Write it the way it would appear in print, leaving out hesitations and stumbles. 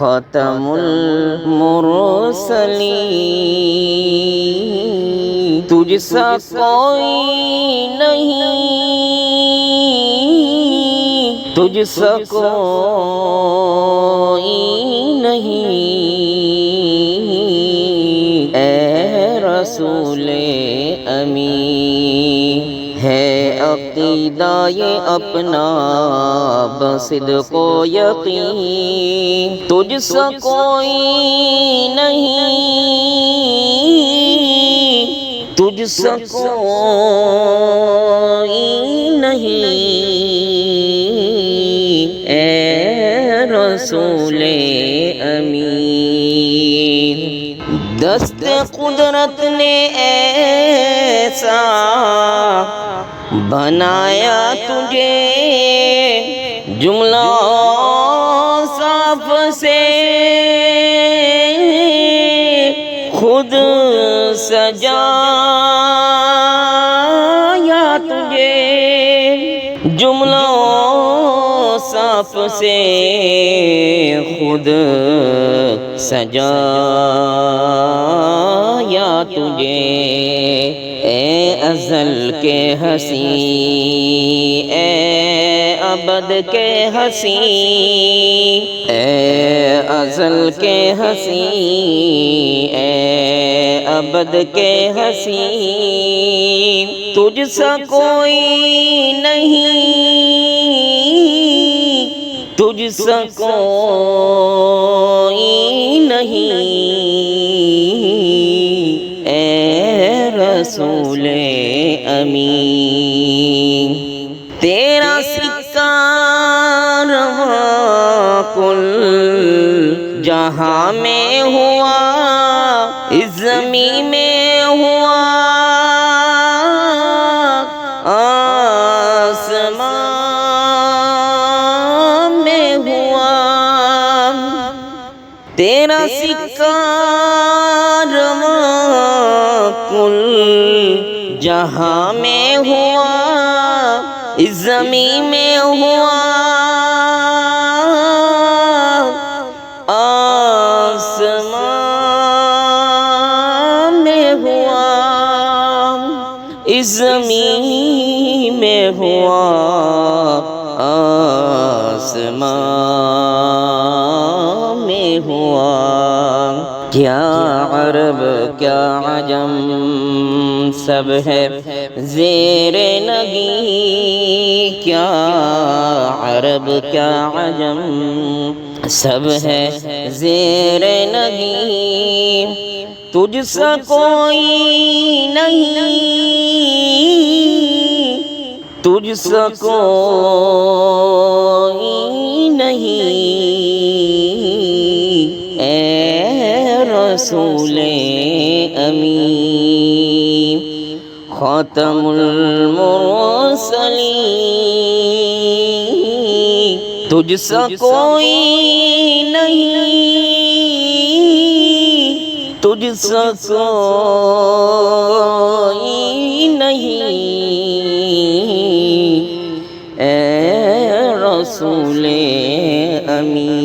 خاتم المرسلین، تجھ سا کوئی نہیں، تجھ سا کوئی نہیں، اے رسول امین۔ ہے عقیدہ یہ اپنا بصدق و یقین، تجھ سا کوئی نہیں، تجھ سا کوئی نہیں، اے رسول امین۔ دست قدرت نے ایسا بنایا تجھے، جملہ صاف سے خود سجایا تجھے، جملہ صاف سے خود سجایا تجھے، اے ازل کے ہنسی، اے ابد کے ہنسی، اے ازل کے ہنسی، اے ابد کے ہنسی، تجھ سا کوئی نہیں، تجھ سا کوئی نہیں، اے رسول امین۔ تیرا سکہ رواں کل جہاں میں ہوا، اس زمین میں ہوا، آسمان میں ہوا، تیرا سکہ رواں کل جہاں میں ہوا، اس زمین میں ہوا، آسمان میں ہوا، اس زمین میں ہوا، آسمان میں ہوا۔ کیا عرب کیا عجم سب ہے زیر نگی، کیا عرب کیا عجم سب ہے زیر نگی، تجھ سا کوئی نہیں، تجھ سا کوئی نہیں، اے رسول امین۔ خاتم المرسلین، تجھ سا کوئی نہیں، تجھ سا کوئی نہیں، اے رسول امین۔